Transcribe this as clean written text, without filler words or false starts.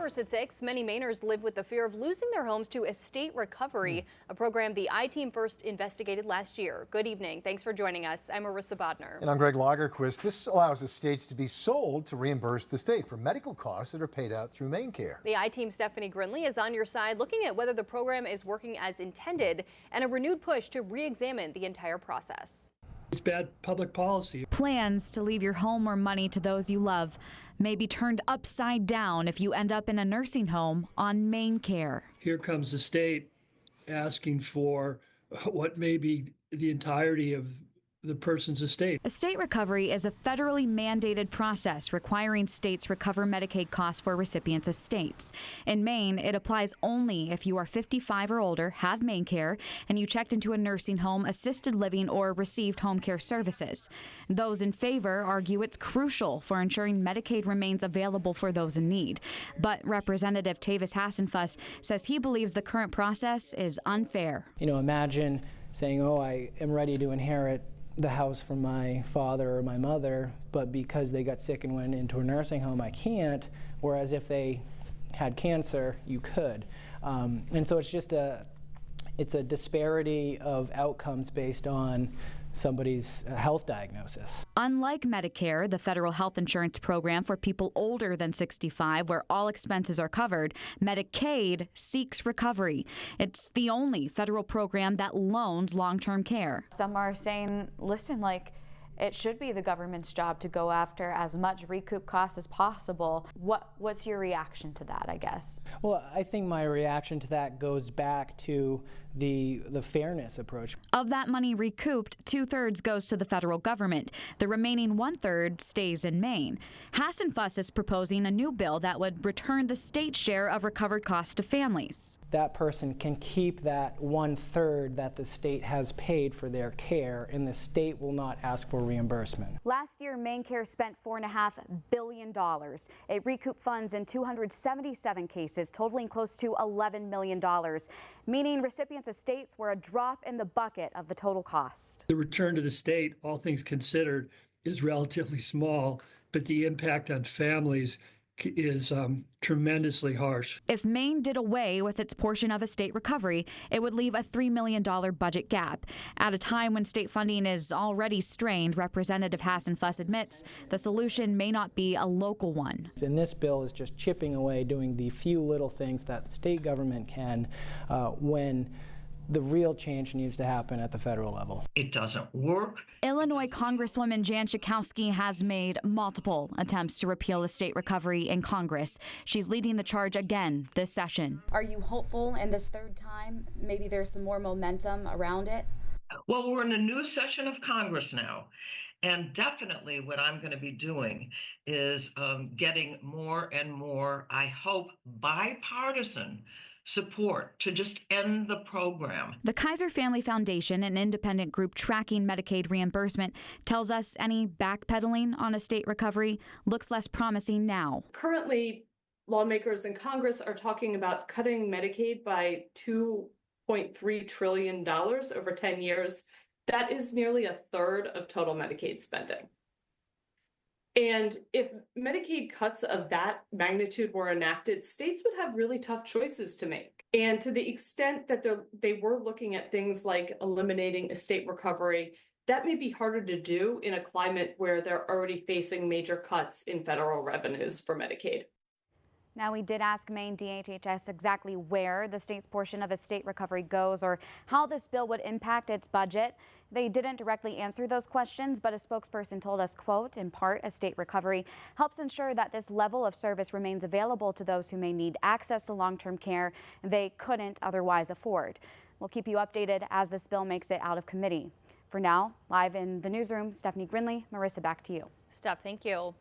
first at 6, many Mainers live with the fear of losing their homes to estate recovery, a program the I-Team first investigated last year. Good evening. Thanks for joining us. I'm Marissa Bodner. And I'm Greg Lagerquist. This allows estates to be sold to reimburse the state for medical costs that are paid out through MaineCare. The I-Team's Stephanie Grinley is on your side, looking at whether the program is working as intended and a renewed push to re-examine the entire process. It's bad public policy. Plans to leave your home or money to those you love may be turned upside down if you end up in a nursing home on MaineCare. Here comes the state asking for what may be the entirety of the person's estate. Estate recovery is a federally mandated process requiring states recover Medicaid costs for recipients' estates. In Maine, it applies only if you are 55 or older, have MaineCare, and you checked into a nursing home, assisted living, or received home care services. Those in favor argue it's crucial for ensuring Medicaid remains available for those in need. But Representative Tavis Hassenfuss says he believes the current process is unfair. Imagine saying, oh, I am ready to inherit the house from my father or my mother, but because they got sick and went into a nursing home, I can't, whereas if they had cancer, you could. And so it's a disparity of outcomes based on somebody's health diagnosis. Unlike Medicare, the federal health insurance program for people older than 65, where all expenses are covered, Medicaid seeks recovery. It's the only federal program that loans long-term care. Some are saying, listen, it should be the government's job to go after as much recoup costs as possible. What's your reaction to that, I guess? Well, I think my reaction to that goes back to the fairness approach. Of that money recouped, 2/3 goes to the federal government. The remaining 1/3 stays in Maine. Hassenfuss is proposing a new bill that would return the state share of recovered costs to families. That person can keep that 1/3 that the state has paid for their care, and the state will not ask for reimbursement. Last year, MaineCare spent $4.5 billion. It recouped funds in 277 cases, totaling close to $11 million, meaning recipients' estates were a drop in the bucket of the total cost. The return to the state, all things considered, is relatively small, but the impact on families is tremendously harsh. If Maine did away with its portion of estate recovery, it would leave a $3 million budget gap. At a time when state funding is already strained, Representative Hassenfuss admits the solution may not be a local one. And this bill is just chipping away, doing the few little things that the state government can when the real change needs to happen at the federal level. It doesn't work. Illinois Congresswoman Jan Schakowsky has made multiple attempts to repeal estate recovery in Congress. She's leading the charge again this session. Are you hopeful in this third time? Maybe there's some more momentum around it? Well, we're in a new session of Congress now. And definitely what I'm going to be doing is getting more and more, I hope, bipartisan support to just end the program. The Kaiser Family Foundation, an independent group tracking Medicaid reimbursement, tells us any backpedaling on estate recovery looks less promising now. Currently, lawmakers in Congress are talking about cutting Medicaid by $2.3 trillion over 10 years. That is nearly 1/3 of total Medicaid spending. And if Medicaid cuts of that magnitude were enacted, states would have really tough choices to make. And to the extent that they were looking at things like eliminating estate recovery, that may be harder to do in a climate where they're already facing major cuts in federal revenues for Medicaid. Now, we did ask Maine DHHS exactly where the state's portion of estate recovery goes or how this bill would impact its budget. They didn't directly answer those questions, but a spokesperson told us, quote, in part, estate recovery helps ensure that this level of service remains available to those who may need access to long-term care they couldn't otherwise afford. We'll keep you updated as this bill makes it out of committee. For now, live in the newsroom, Stephanie Grinley. Marissa, back to you. Steph, thank you.